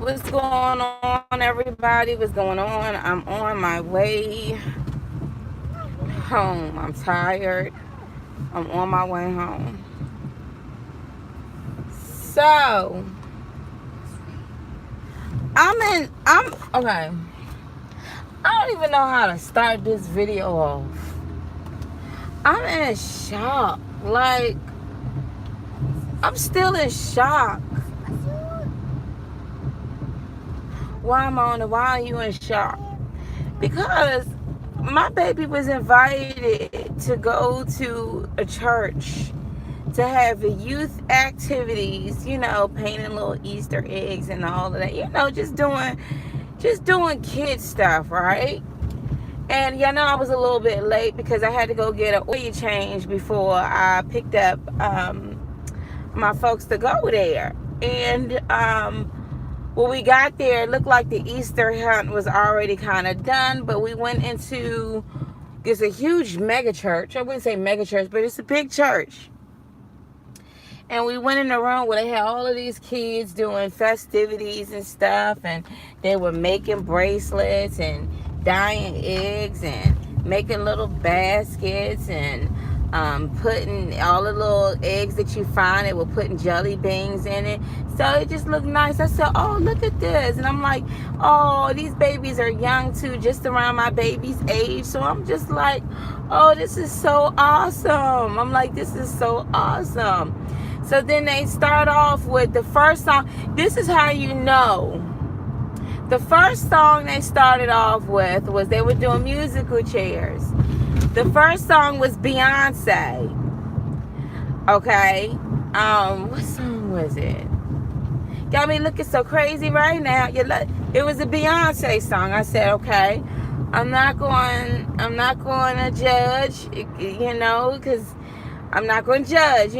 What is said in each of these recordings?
What's going on, everybody? What's going on? I'm on my way home. I'm tired. I'm on my way home. So, I'm okay. I don't even know how to start this video off. I'm in shock. Like, I'm still in shock. Why are you in shock? Because my baby was invited to go to a church to have youth activities, painting little Easter eggs and all of that, just doing kid stuff, right? And I was a little bit late because I had to go get an oil change before I picked up my folks to go there. And when we got there, it looked like the Easter hunt was already kind of done, but we went into, it's a huge mega church. I wouldn't say mega church, but it's a big church. And we went in the room where they had all of these kids doing festivities and stuff, and they were making bracelets and dyeing eggs and making little baskets and putting all the little eggs that you find, they were putting jelly beans in it. So it just looked nice. I said, oh, look at this. And I'm like, oh, these babies are young too, just around my baby's age. So I'm just like, oh, this is so awesome. I'm like, this is so awesome. So then they start off with the first song. This is how you know. The first song they started off with was they were doing musical chairs. The first song was Beyonce. Okay. What song was it? Got me looking so crazy right now. It was a Beyonce song. I said, okay, I'm not going to judge, because I'm not going to judge,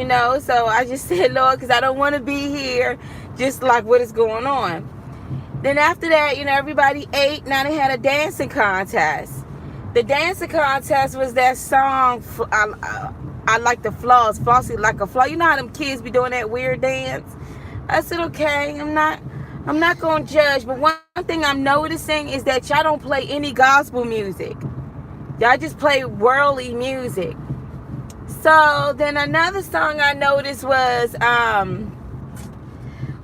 So I just said, Lord, because I don't want to be here just like what is going on. Then after that, everybody ate. Now they had a dancing contest. The dancing contest was that song, I like the flaws, Flossie like a flaw. You know how them kids be doing that weird dance? I said, okay, I'm not going to judge. But one thing I'm noticing is that y'all don't play any gospel music. Y'all just play worldly music. So then another song I noticed was,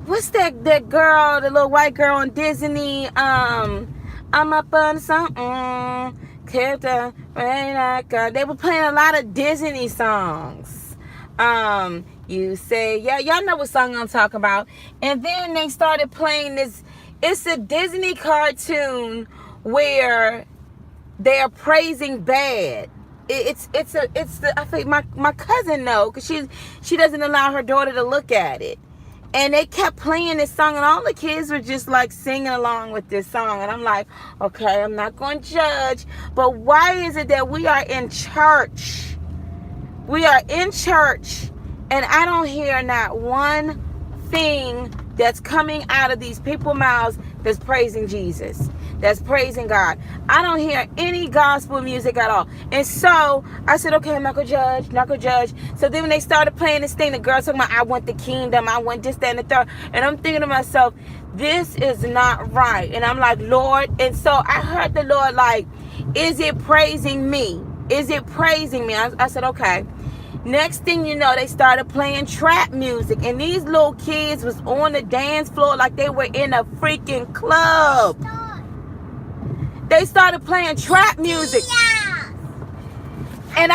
what's that girl, the little white girl on Disney? I'm up on something. Kept on rain like they were playing a lot of Disney songs. You say, yeah, y'all know what song I'm talking about. And then they started playing this. It's a Disney cartoon where they are praising bad. It's the I think my cousin know, because she doesn't allow her daughter to look at it. And they kept playing this song, and all the kids were just like singing along with this song. And I'm like, okay, I'm not going to judge, but why is it that we are in church? We are in church, and I don't hear not one thing that's coming out of these people's mouths that's praising Jesus, that's praising God. I don't hear any gospel music at all. And so I said, okay, I'm not gonna judge. So then when they started playing this thing, the girl talking about, I want the kingdom, I want this, that, and the third. And I'm thinking to myself, this is not right. And I'm like, Lord. And so I heard the Lord like, is it praising me? Is it praising me? I said, okay. Next thing you know, they started playing trap music, and these little kids was on the dance floor like they were in a freaking club. They started playing trap music. And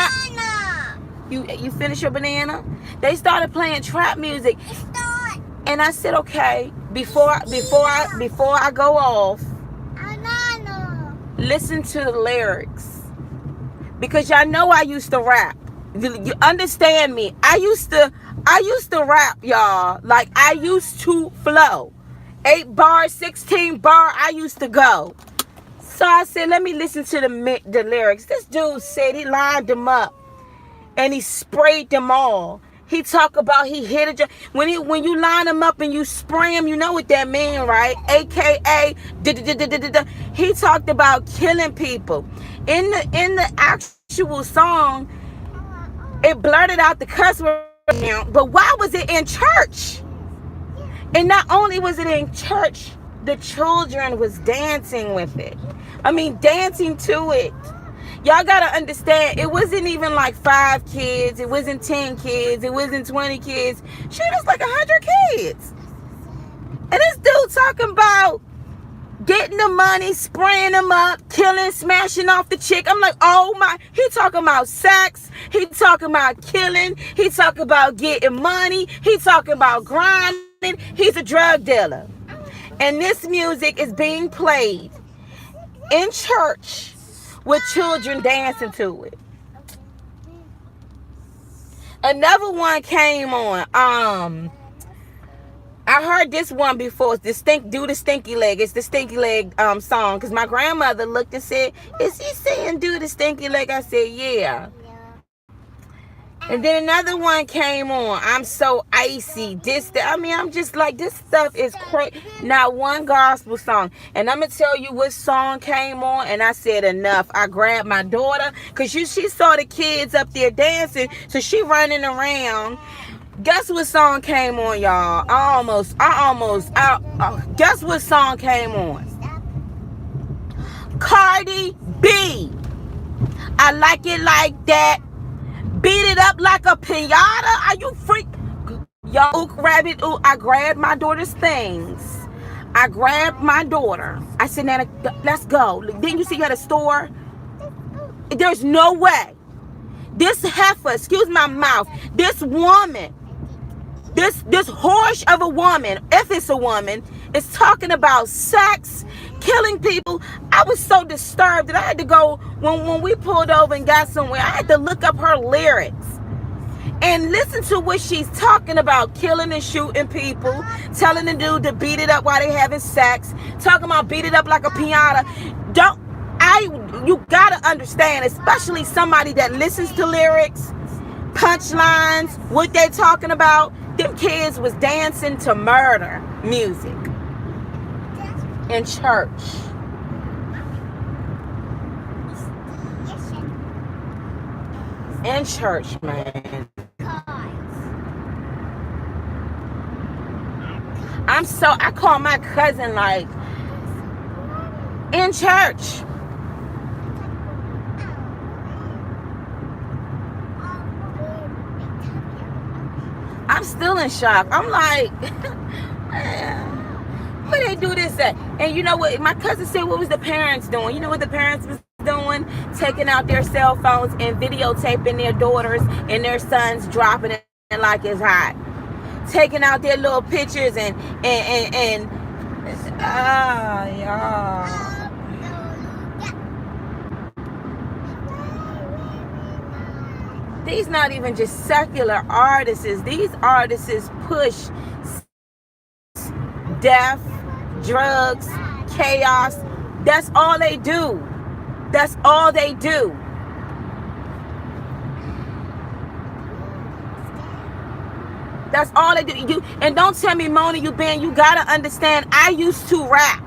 you finish your banana? They started playing trap music. And I said, okay, before I go off, listen to the lyrics. Because y'all know I used to rap. You understand me? I used to rap, y'all. Like, I used to flow. 8 bar, 16 bar, I used to go. So I said, let me listen to the lyrics. This dude said he lined them up and he sprayed them all. He talked about he hit a when you line them up and you spray them, you know what that mean, right? AKA he talked about killing people. In the actual song, it blurted out the cuss word, but why was it in church? And not only was it in church, the children was dancing with it. I mean, dancing to it. Y'all gotta understand, it wasn't even like 5 kids, it wasn't 10 kids, it wasn't 20 kids. Shit, it's like 100 kids. And this dude talking about getting the money, spraying them up, killing, smashing off the chick. I'm like, oh my, he talking about sex, he talking about killing, he talking about getting money, he talking about grinding. He's a drug dealer. And this music is being played in church with children dancing to it. Another one came on. I heard this one before. Do the stinky leg. It's the stinky leg song. Because my grandmother looked and said, is he saying do the stinky leg? I said, yeah. And then another one came on. I'm so icy. I'm just like, this stuff is crazy. Not one gospel song. And I'm going to tell you what song came on. And I said enough. I grabbed my daughter. Because she saw the kids up there dancing. So she running around. Guess what song came on, y'all? Guess what song came on? Cardi B. I like it like that. Beat it up like a pinata. Are you freak? Y'all, rabbit. Ooh, I grabbed my daughter's things. I grabbed my daughter. I said, Nana, let's go. Didn't you see her at the store? There's no way. This heifer, excuse my mouth, this woman, this horse of a woman, if it's a woman, is talking about sex, killing people. I was so disturbed that I had to go, when we pulled over and got somewhere, I had to look up her lyrics and listen to what she's talking about. Killing and shooting people, telling the dude to beat it up while they having sex, talking about beat it up like a piñata. You gotta understand, especially somebody that listens to lyrics, punchlines, what they talking about. Them kids was dancing to murder music in church. In church, man. I call my cousin like in church. I'm still in shock. I'm like, man, where they do this at? And you know what? My cousin said, what was the parents doing? You know what the parents was doing? Taking out their cell phones and videotaping their daughters and their sons dropping it like it's hot. Taking out their little pictures and y'all. These not even just secular artists. These artists push death, drugs, chaos. That's all they do. That's all they do. That's all they do. And don't tell me, Mona, you gotta understand, I used to rap.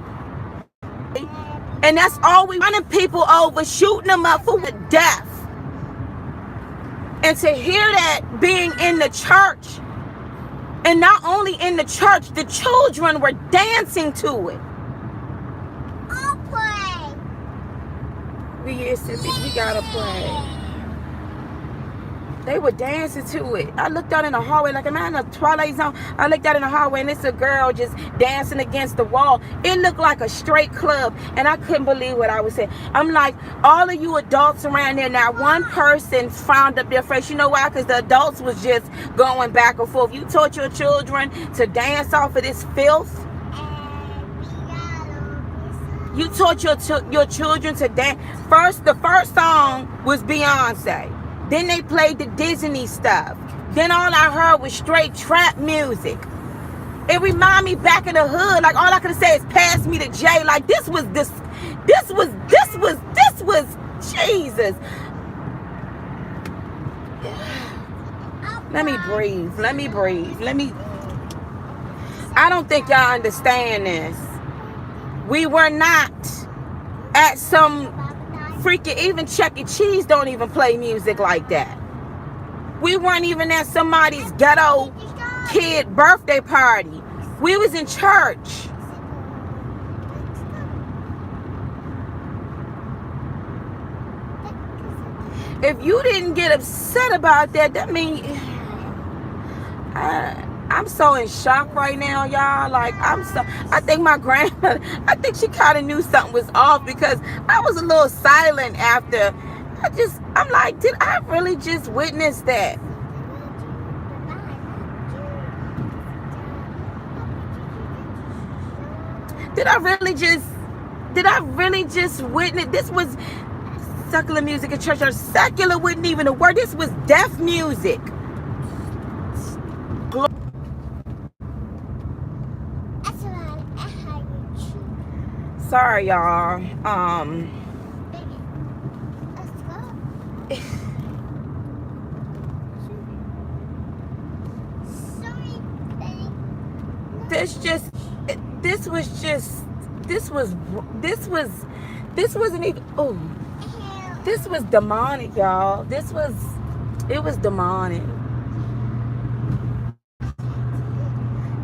And that's all we running people over, shooting them up for death. And to hear that being in the church, and not only in the church, the children were dancing to it. I'll play. We gotta play. They were dancing to it. I looked out in the hallway like, am I in a Twilight Zone? I looked out in the hallway and it's a girl just dancing against the wall. It looked like a straight club, and I couldn't believe what I was saying. I'm like, all of you adults around there, not one person frowned up their face. You know why? Because the adults was just going back and forth. You taught your children to dance off of this filth. You taught your children to dance. The first song was Beyonce. Then they played the Disney stuff. Then all I heard was straight trap music. It reminded me back in the hood. Like, all I could say is pass me the J. Like, this was Jesus. Let me breathe. I don't think y'all understand this. We were not at some freaking, even Chuck E. Cheese don't even play music like that. We weren't even at somebody's ghetto kid birthday party. We was in church. If you didn't get upset about that, that means I'm so in shock right now, y'all. Like, I think my grandmother, I think she kind of knew something was off, because I was a little silent after. I'm like, did I really just witness that? Did I really just witness? This was secular music in church. Or secular wasn't even a word. This was deaf music. Sorry, y'all. This wasn't even, oh, this was demonic, y'all. It was demonic.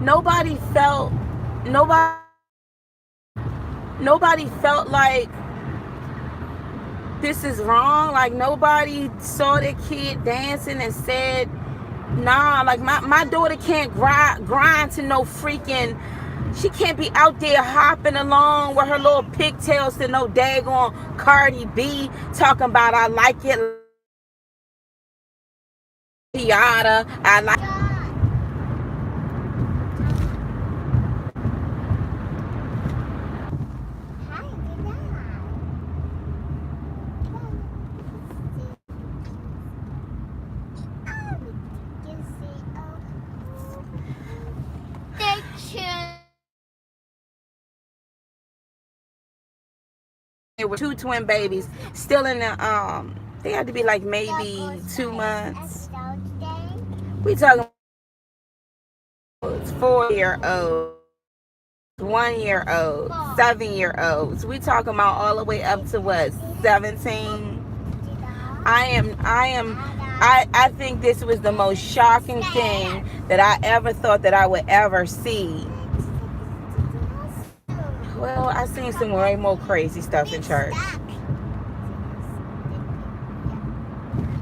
Nobody felt like this is wrong. Like, nobody saw the kid dancing and said, nah. Like, my daughter can't grind to no freaking, she can't be out there hopping along with her little pigtails to no daggone Cardi B talking about I like it, Piata, I like. There were 2 twin babies still in the they had to be like maybe 2 months. We talking 4-year-olds, 1-year-olds, 7-year-olds. We talking about all the way up to what, 17. I think this was the most shocking thing that I ever thought that I would ever see. Well, I seen some way more crazy stuff in church.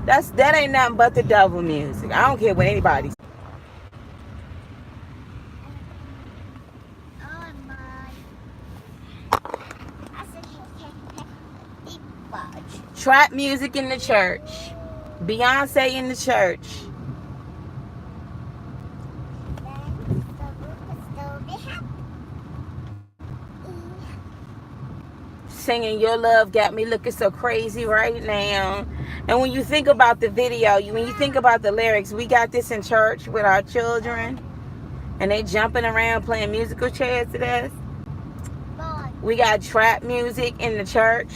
That ain't nothing but the devil music. I don't care what anybody says. Trap music in the church. Beyonce in the church. Singing Your Love Got Me Looking So Crazy Right Now. And when you think about the video, when you think about the lyrics, we got this in church with our children, and they jumping around playing musical chairs to this. We got trap music in the church,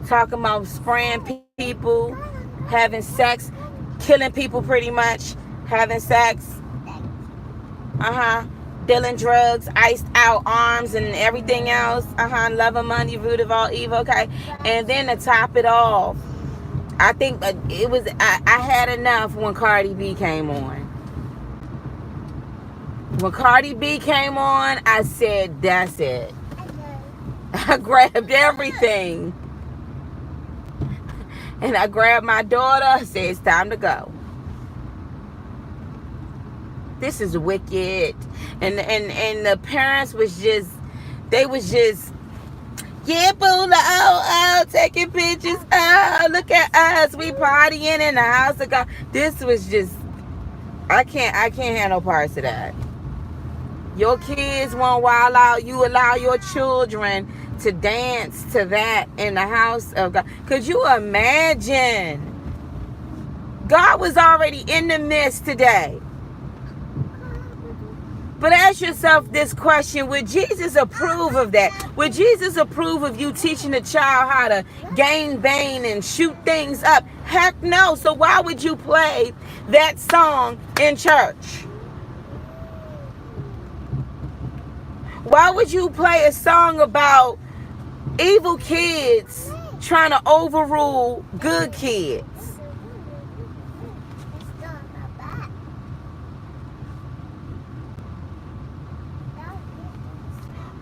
talking about spraying people, having sex, killing people pretty much, having sex. Dealing drugs, iced out arms and everything else. Love of money, root of all evil. Okay. And then to top it off, I think it was, I had enough when Cardi B came on. When Cardi B came on, I said, that's it. I grabbed everything. And I grabbed my daughter. I said, it's time to go. This is wicked. And the parents was just, they was just, yeah, boo, oh, taking pictures. Oh, look at us. We partying in the house of God. This was just, I can't handle parts of that. Your kids won't wild out. You allow your children to dance to that in the house of God. Could you imagine? God was already in the midst today. But ask yourself this question: would Jesus approve of that? Would Jesus approve of you teaching a child how to gang bang and shoot things up? Heck no. So why would you play that song in church? Why would you play a song about evil kids trying to overrule good kids?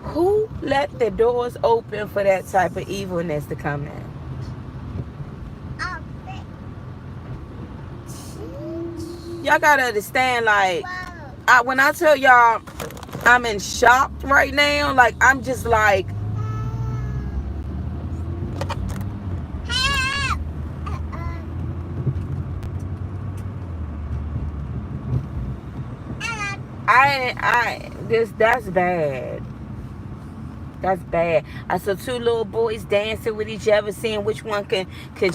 Who let the doors open for that type of evilness to come in? y'all gotta understand, like, when I tell y'all I'm in shock right now, like, I'm just like, that's bad. That's bad. I saw two little boys dancing with each other, seeing which one could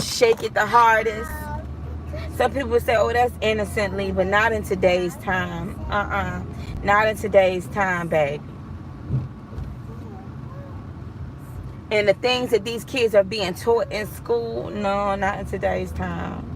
shake it the hardest. Some people say, oh, that's innocently, but not in today's time. Not in today's time, baby. And the things that these kids are being taught in school, no, not in today's time.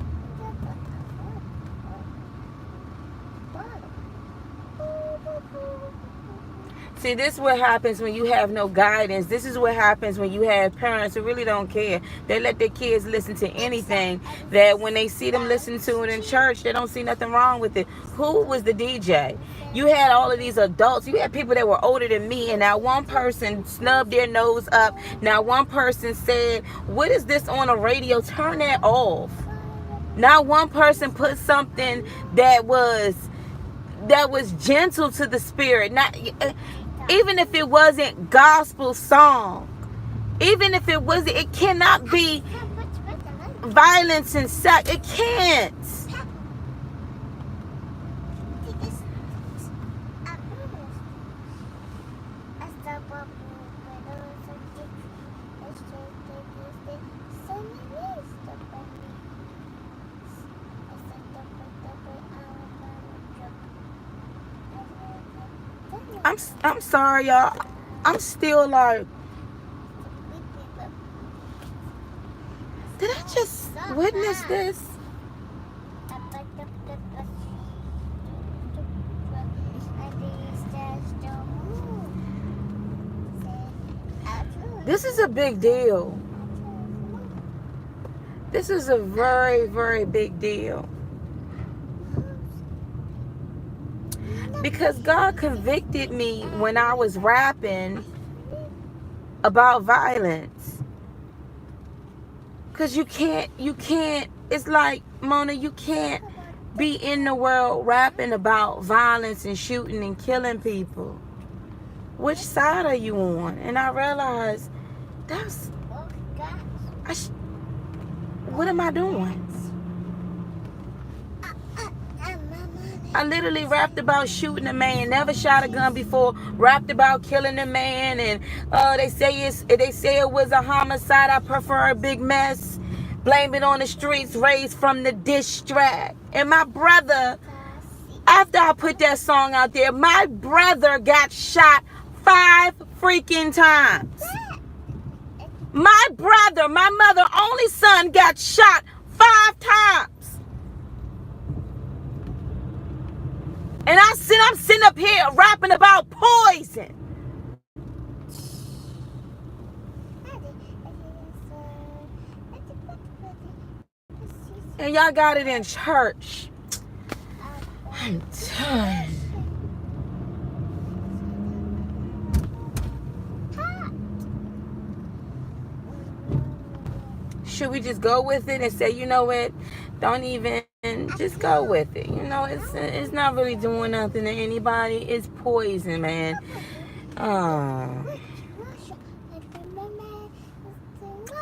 See, this is what happens when you have no guidance. This is what happens when you have parents who really don't care. They let their kids listen to anything, that when they see them listen to it in church, they don't see nothing wrong with it. Who was the DJ? You had all of these adults. You had people that were older than me, and now one person snubbed their nose up. Now one person said, what is this on a radio? Turn that off. Now one person put something that was gentle to the spirit. Not even if it wasn't gospel song, even if it wasn't, it cannot be violence and sex. It can't. I'm sorry, y'all. I'm still like, did I just witness this? This is a big deal. This is a very, very big deal. Because God convicted me when I was rapping about violence. Because you can't, it's like, Mona, you can't be in the world rapping about violence and shooting and killing people. Which side are you on? And I realized, what am I doing? I literally rapped about shooting a man, never shot a gun before, rapped about killing a man, and they say it was a homicide. I prefer a big mess. Blame it on the streets, raised from the distract. And my brother, after I put that song out there, my brother got shot 5 freaking times. My brother, my mother only son, got shot 5 times. And I'm sitting up here rapping about poison. And y'all got it in church. I'm done. Should we just go with it and say, you know what? Don't even, just go with it. You know, it's not really doing nothing to anybody. It's poison, man.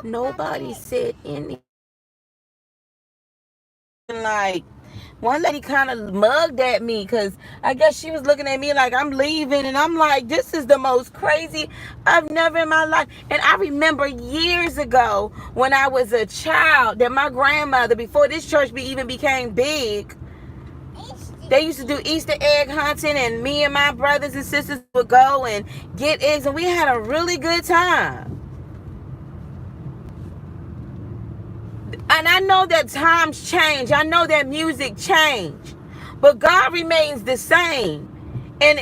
Nobody said anything. Like, one lady kind of mugged at me because I guess she was looking at me like I'm leaving, and I'm like, this is the most crazy I've never in my life. And I remember years ago when I was a child that my grandmother, before this church even became big, they used to do Easter egg hunting, and me and my brothers and sisters would go and get eggs, and we had a really good time. And I know that times change. I know that music changed. But God remains the same. And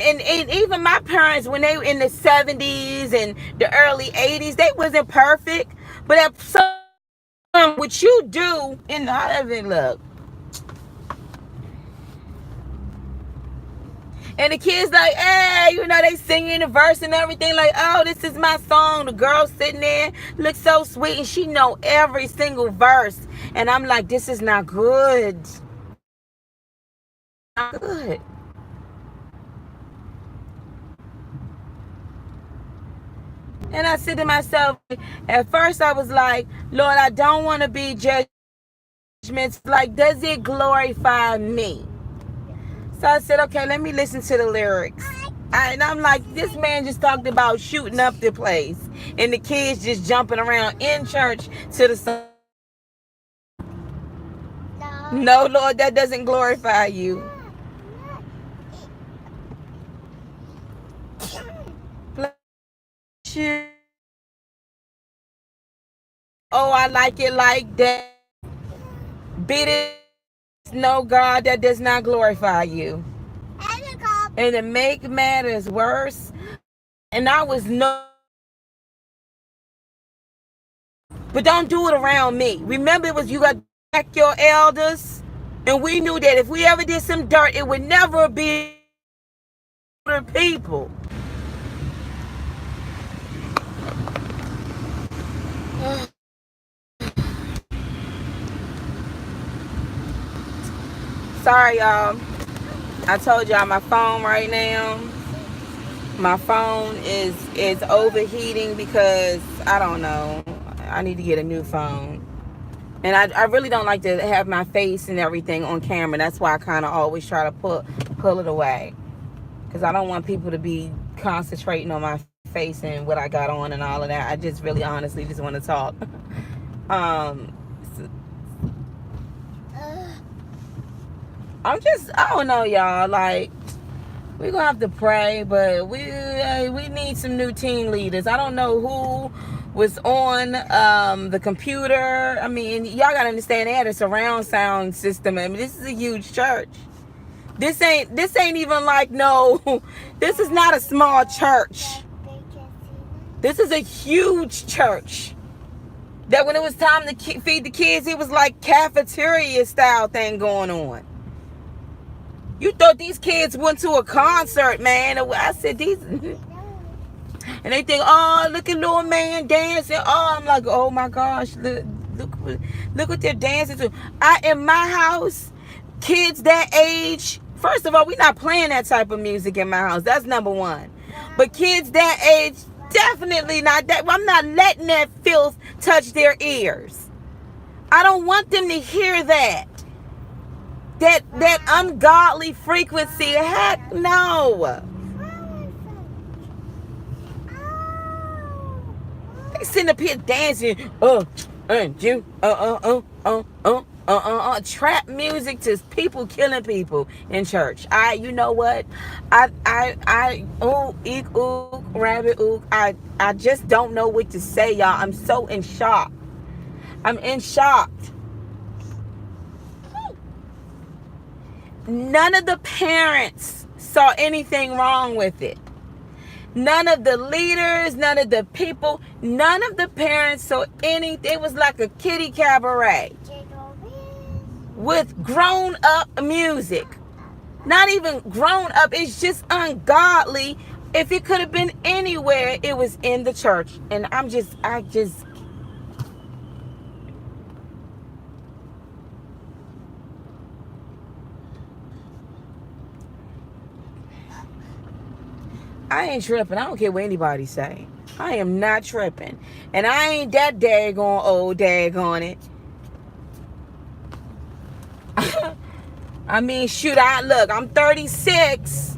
even my parents, when they were in the 70s and the early 80s, they wasn't perfect. But at some, what you do in the heaven, look. And the kids like, hey, you know, they singing the verse and everything like, oh, this is my song. The girl sitting there looks so sweet, and she know every single verse. And I'm like, this is not good. not good. And I said to myself, at first I was like, Lord, I don't want to be judgments. Like, does it glorify me? So I said, okay, let me listen to the lyrics. And I'm like, this man just talked about shooting up the place and the kids just jumping around in church to the sun. No, Lord, that doesn't glorify you. Oh, I like it like that. Beat it. No, God, that does not glorify you. And to make matters worse, and I was no, but don't do it around me. Remember, it was you got to back your elders, and we knew that if we ever did some dirt, it would never be other people. Sorry, y'all. I told y'all my phone right now. My phone is overheating because I don't know. I need to get a new phone. And I really don't like to have my face and everything on camera. That's why I kind of always try to pull it away. Because I don't want people to be concentrating on my face and what I got on and all of that. I just really honestly just want to talk. I don't know, y'all. Like, we're going to have to pray, but we need some new team leaders. I don't know who was on the computer. I mean, y'all got to understand, they had a surround sound system. I mean, this is a huge church. This ain't even like, no, this is not a small church. This is a huge church. That when it was time to feed the kids, it was like cafeteria style thing going on. You thought these kids went to a concert, man. I said these, and they think, oh, look at little man dancing. Oh, I'm like, oh my gosh, look what they're dancing to. In my house, kids that age, first of all, we're not playing that type of music in my house. That's number one. But kids that age, definitely not that. I'm not letting that filth touch their ears. I don't want them to hear that. That ungodly frequency. Heck no. They sitting up here dancing. Trap music to people killing people in church. You know what? Rabbit, I just don't know what to say, y'all. I'm so in shock. I'm in shock. None of the parents saw anything wrong with it. None of the leaders, none of the people, none of the parents saw anything. It was like a kiddie cabaret with grown-up music. Not even grown-up. It's just ungodly. If it could have been anywhere, it was in the church. And I ain't tripping. I don't care what anybody say. I am not tripping. And I ain't that daggone old daggone it. I mean, shoot, I'm 36.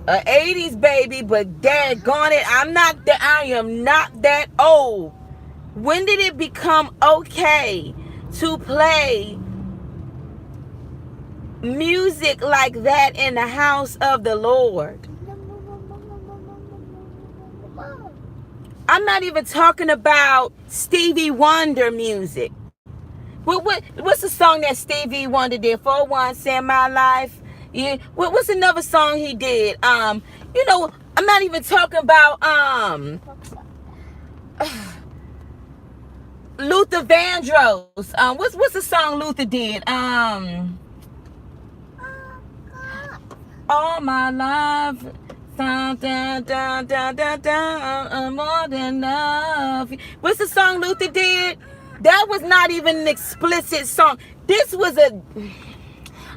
A 80s baby, but daggone it, I am not that old. When did it become okay to play music like that in the house of the Lord? I'm not even talking about Stevie Wonder music. What's the song that Stevie Wonder did? 4-1, Send My Life. Yeah. What's another song he did? I'm not even talking about Luther Vandross. What's the song Luther did? All my life. Dun, dun, dun, dun, dun, dun, more than love. What's the song Luther did? That was not even an explicit song. This was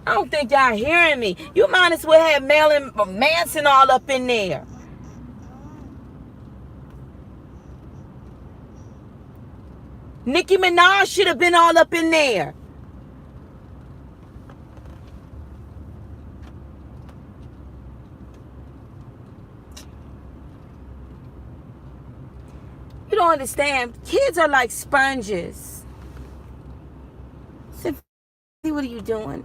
I don't think y'all hearing me. You might as well have Marilyn Manson all up in there. Nicki Minaj should have been all up in there. You don't understand. Kids are like sponges. So, what are you doing?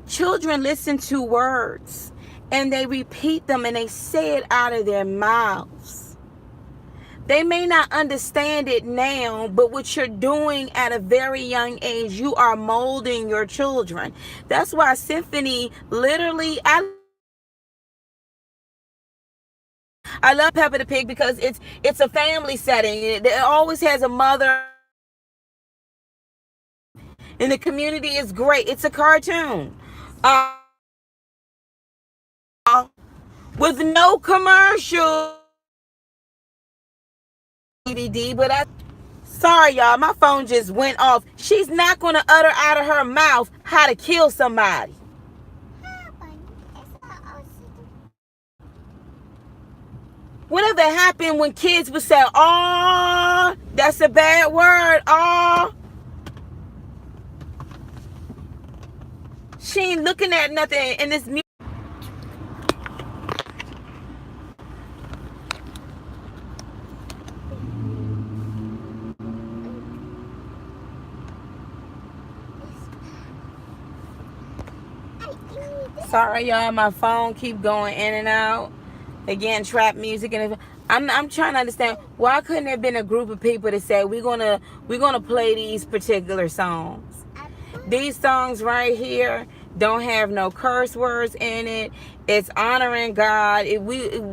Children listen to words and they repeat them and they say it out of their mouths. They may not understand it now, but what you're doing at a very young age, you are molding your children. That's why Symphony literally, I love Peppa the Pig because it's a family setting. It always has a mother, and the community is great. It's a cartoon. With no commercial DVD, but sorry y'all, my phone just went off. She's not gonna utter out of her mouth how to kill somebody. Whatever happened when kids would say, "Oh, that's a bad word." Oh, she ain't looking at nothing in this music. Sorry y'all, my phone keep going in and out. Again, trap music, and I'm trying to understand why couldn't there have been a group of people that say we're gonna play these particular songs. These songs right here don't have no curse words in it. It's honoring God.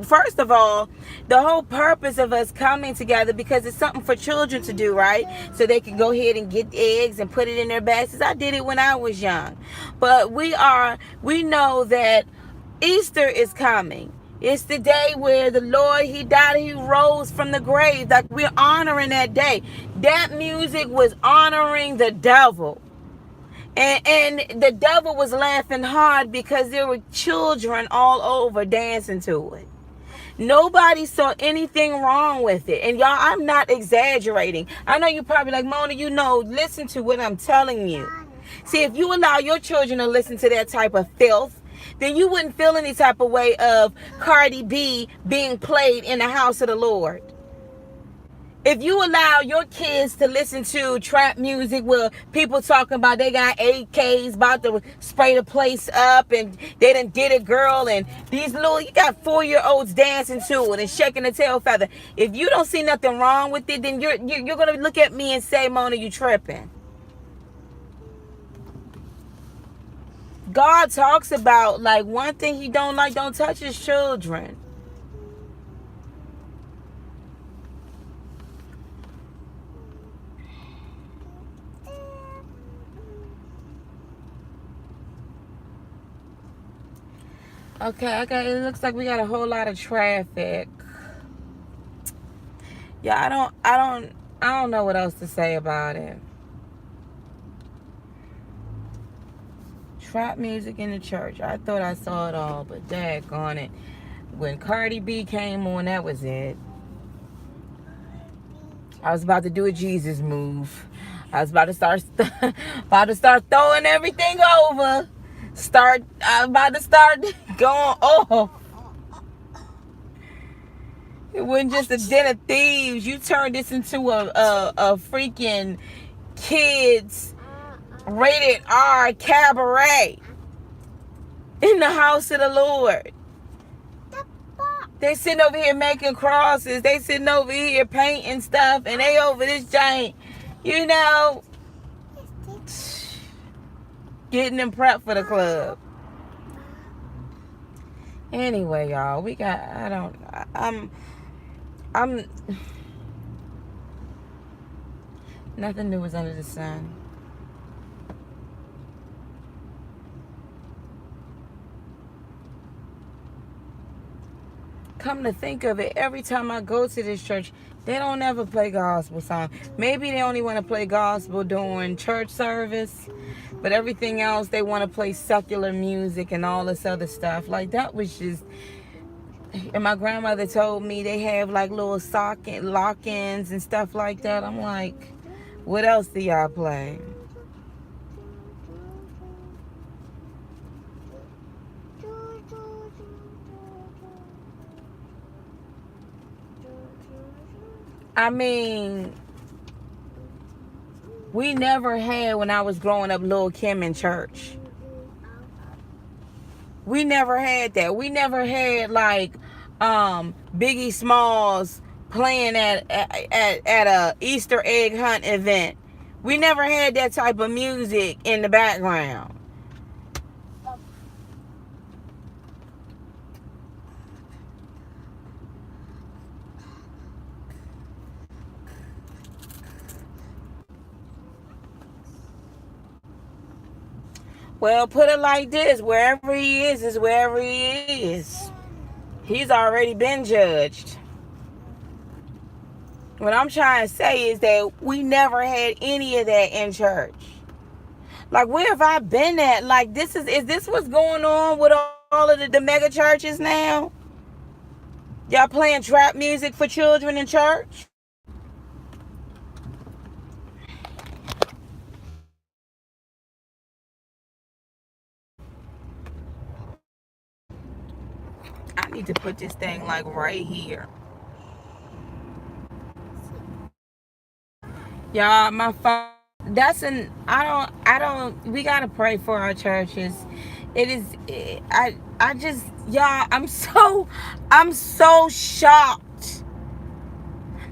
First of all, the whole purpose of us coming together, because it's something for children to do, right? So they can go ahead and get eggs and put it in their baskets. I did it when I was young. But we know that Easter is coming. It's the day where the Lord, he died, he rose from the grave. Like, we're honoring that day. That music was honoring the devil. And the devil was laughing hard because there were children all over dancing to it. Nobody saw anything wrong with it. And y'all, I'm not exaggerating. I know you're probably like, Mona, listen to what I'm telling you. See, if you allow your children to listen to that type of filth, then you wouldn't feel any type of way of Cardi B being played in the house of the Lord. If you allow your kids to listen to trap music where people talking about they got AKs about to spray the place up and they done did it, girl, and you got 4-year-olds dancing to it and shaking the tail feather. If you don't see nothing wrong with it, then you're going to look at me and say, Mona, you tripping. God talks about, like, one thing he don't like, don't touch his children. Okay, it looks like we got a whole lot of traffic. Yeah, I don't know what else to say about it. Trap music in the church. I thought I saw it all, but daggone it. When Cardi B came on, that was it. I was about to do a Jesus move. I was about to start throwing everything over. I'm about to start going off. It wasn't just a den of thieves. You turned this into a freaking kids rated R cabaret in the house of the Lord. They sitting over here making crosses. They sitting over here painting stuff, and they over this giant, getting them prepped for the club. Anyway, y'all, I'm nothing new is under the sun. come to think of it, every time I go to this church, they don't ever play gospel songs. Maybe they only want to play gospel during church service, but everything else they want to play secular music and all this other stuff. Like, that was just... And my grandmother told me they have like little lock-ins and stuff like that. I'm like, what else do y'all play? I mean, we never had, when I was growing up, Lil' Kim in church. We never had that. We never had like Biggie Smalls playing at a Easter egg hunt event. We never had that type of music in the background. Well, put it like this: wherever he is wherever he is. He's already been judged. What I'm trying to say is that we never had any of that in church. Like, where have I been at? Like, is this what's going on with all of the mega churches now? Y'all playing trap music for children in church? I need to put this thing like right here. Y'all, my phone. We gotta pray for our churches. I just, y'all, I'm so shocked.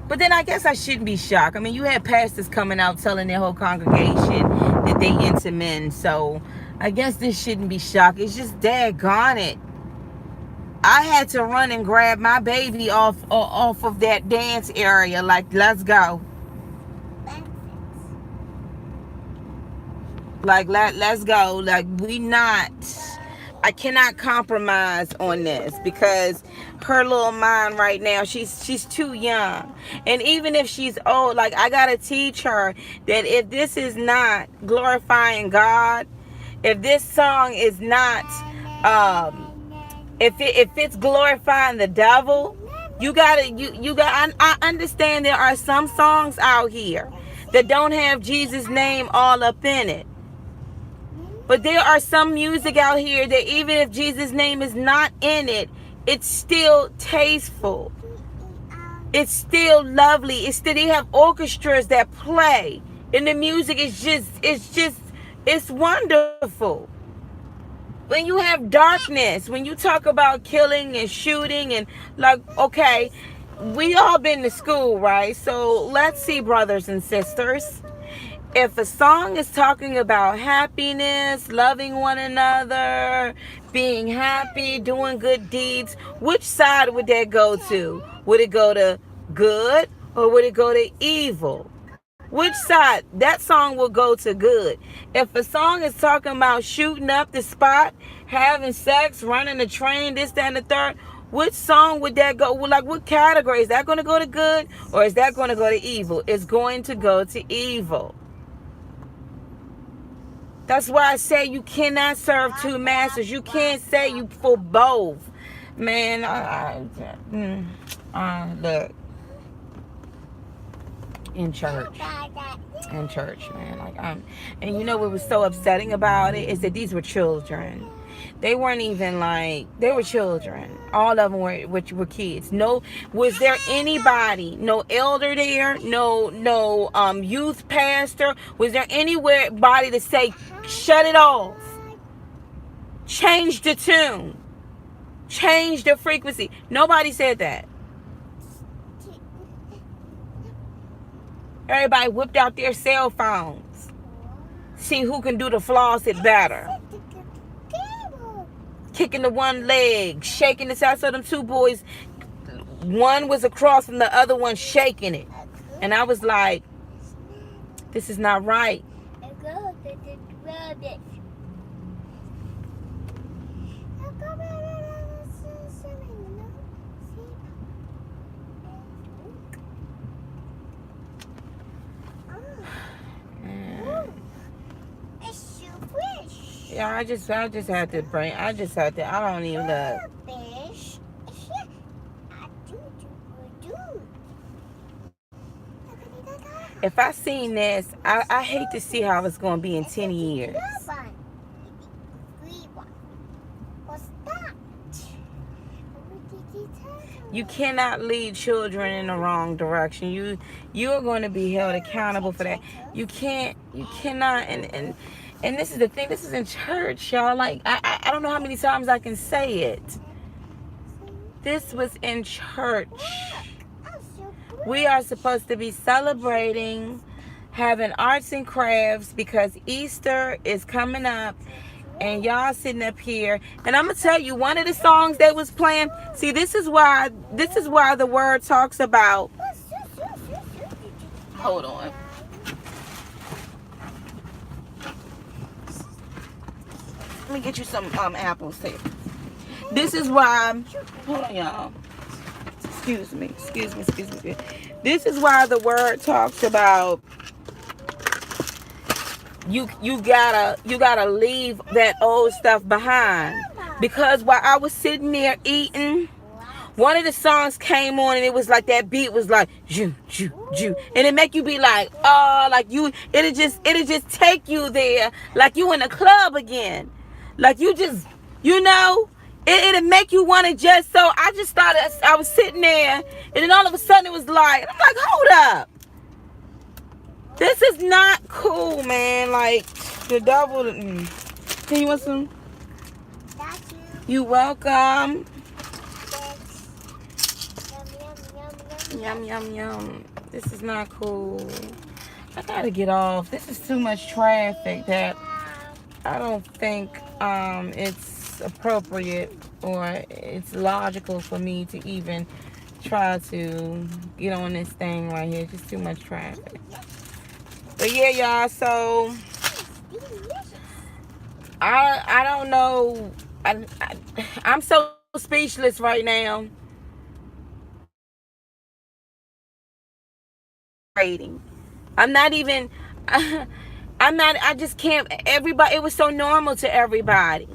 But then I guess I shouldn't be shocked. I mean, you had pastors coming out telling their whole congregation that they into men. So I guess this shouldn't be shocked. It's just daggone it. I had to run and grab my baby off of that dance area. Like, let's go. Like, let's go. Like, I cannot compromise on this, because her little mind right now, she's too young. And even if she's old, like, I gotta teach her that if this is not glorifying God, if this song is not if it's glorifying the devil, I understand there are some songs out here that don't have Jesus' name all up in it. But there are some music out here that even if Jesus' name is not in it, it's still tasteful. It's still lovely. They have orchestras that play. And the music is it's wonderful. When you have darkness, when you talk about killing and shooting and like, okay, we all been to school, right? So let's see, brothers and sisters. If a song is talking about happiness, loving one another, being happy, doing good deeds, which side would that go to? Would it go to good or would it go to evil? Which side? That song will go to good. If a song is talking about shooting up the spot, having sex, running the train, this, that, and the third, which song would that go? Like, what category? Is that going to go to good or is that going to go to evil? It's going to go to evil. That's why I say you cannot serve two masters. You can't say you for both. Man, look. In church, man. Like, and you know what was so upsetting about it is that these were children. They weren't even like, they were children. All of them were kids. No, was there anybody, no elder there, no youth pastor? Was there anybody to say, shut it off, change the tune, change the frequency? Nobody said that. Everybody whipped out their cell phones. See who can do the faucet better. Kicking the one leg, shaking the side. So them two boys, one was across from the other one shaking it. And I was like, this is not right. Yeah, I just had to bring. I don't even look. If I seen this, I hate to see how it's gonna be in 10 years. You cannot lead children in the wrong direction. You are going to be held accountable for that. You cannot, and this is the thing. This is in church, y'all. Like I don't know how many times I can say it. This was in church. We are supposed to be celebrating, having arts and crafts because Easter is coming up. And y'all sitting up here, and I'm gonna tell you, one of the songs they was playing. See, this is why the word talks about. Hold on. Let me get you some apples here. This is why. Hold on, y'all. Excuse me. This is why the word talks about. You gotta leave that old stuff behind, because while I was sitting there eating, one of the songs came on and it was like that beat was like ju, and it make you be like, oh, like it'll just take you there like you in a club again, like you just it'll make you want to just. So I just started. I was sitting there and then all of a sudden it was like, I'm like, hold up. This is not cool, man. Like, the devil. Can you want some? You welcome. Yum, yum, yum. This is not cool. I gotta get off. This is too much traffic that I don't think it's appropriate or it's logical for me to even try to get on this thing right here. It's just too much traffic. But yeah, y'all, so I don't know. I'm so speechless right now. I'm not even I just can't. Everybody, it was so normal to everybody.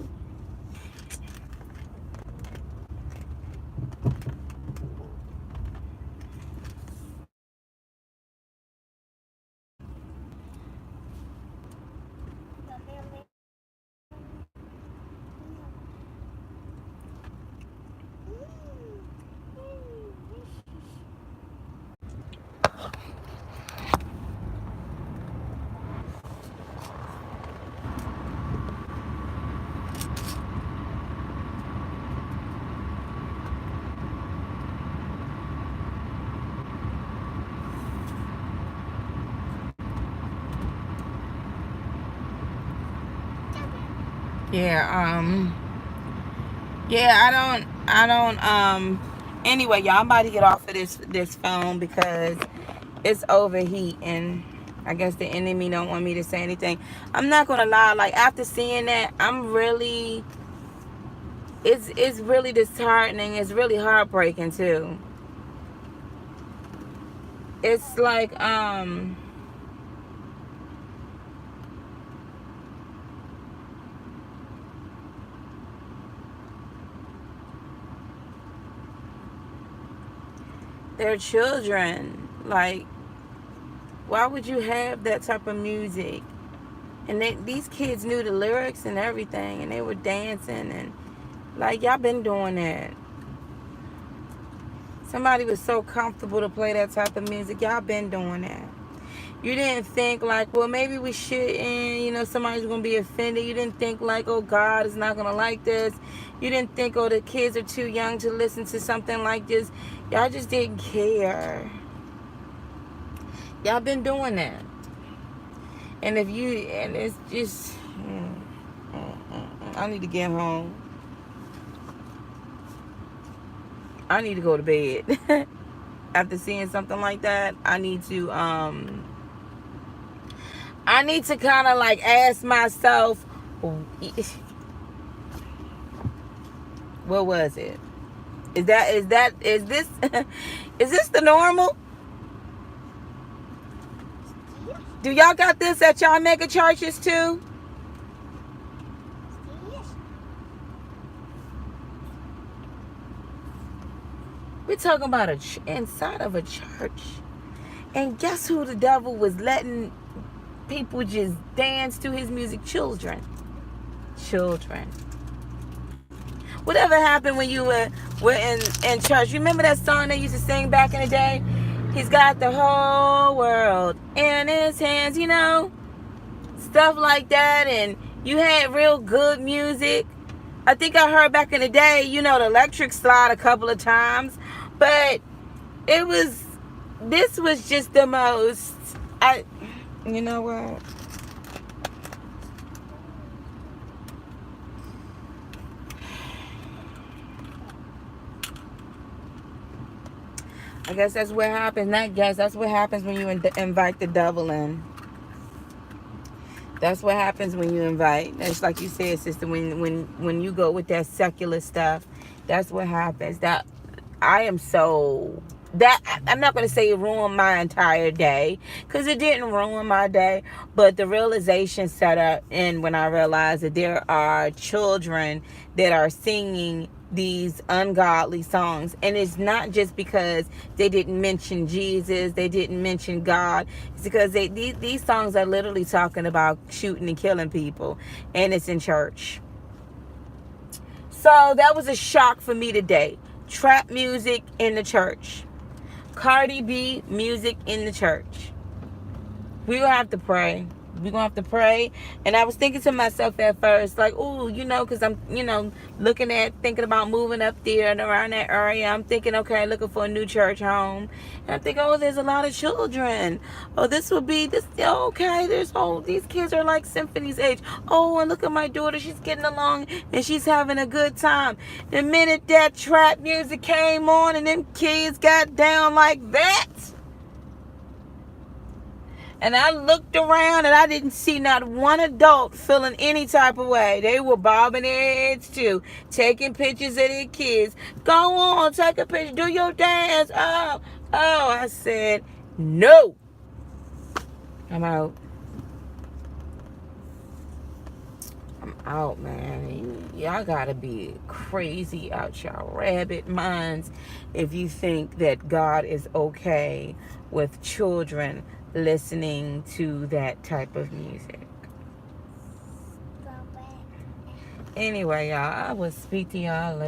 Yeah, I don't anyway, y'all, I'm about to get off of this phone because it's overheating. I guess the enemy don't want me to say anything. I'm not gonna lie, like after seeing that, I'm really it's really disheartening. It's really heartbreaking too. It's like they're children. Like, why would you have that type of music? And these kids knew the lyrics and everything, and they were dancing, and like, y'all been doing that. Somebody was so comfortable to play that type of music. Y'all been doing that. You didn't think like, well, maybe we shouldn't, somebody's going to be offended. You didn't think like, oh, God is not going to like this. You didn't think, oh, the kids are too young to listen to something like this. Y'all just didn't care. Y'all been doing that. And it's just, I need to get home. I need to go to bed. After seeing something like that, I need to kind of like ask myself, what was it? Is this is this the normal? Do y'all got this at y'all mega churches too? talking about inside of a church. And guess who the devil was letting people just dance to his music? Children. Whatever happened when you were in church? You remember that song they used to sing back in the day? He's got the whole world in his hands, you know? Stuff like that. And you had real good music. I think I heard back in the day, you know, the electric slide a couple of times. But this was just the most, you know what? I guess that's what happens. That's what happens when you invite the devil in. That's what happens when you invite. It's like you said, sister. When you go with that secular stuff, that's what happens. That I am so that I'm not going to say it ruined my entire day, because it didn't ruin my day, but the realization set up in when I realized that there are children that are singing these ungodly songs. And it's not just because they didn't mention Jesus, they didn't mention God. It's because these songs are literally talking about shooting and killing people, and it's in church. So that was a shock for me today. Trap music in the church. Cardi B music in the church. We're going to have to pray. We're going to have to pray. And I was thinking to myself at first, like, ooh, you know, because I'm, you know, thinking about moving up there and around that area. I'm thinking, okay, looking for a new church home. And I'm thinking, oh, there's a lot of children. Oh, this would be, okay, these kids are like Symphony's age. Oh, and look at my daughter. She's getting along and she's having a good time. The minute that trap music came on and them kids got down like that, and I looked around and I didn't see not one adult feeling any type of way. They were bobbing their heads too, taking pictures of their kids. Go on, take a picture, do your dance. Oh, I said, no. I'm out. I'm out, man. Y'all gotta be crazy out y'all rabbit minds if you think that God is okay with children listening to that type of music. Anyway, y'all, I will speak to y'all later.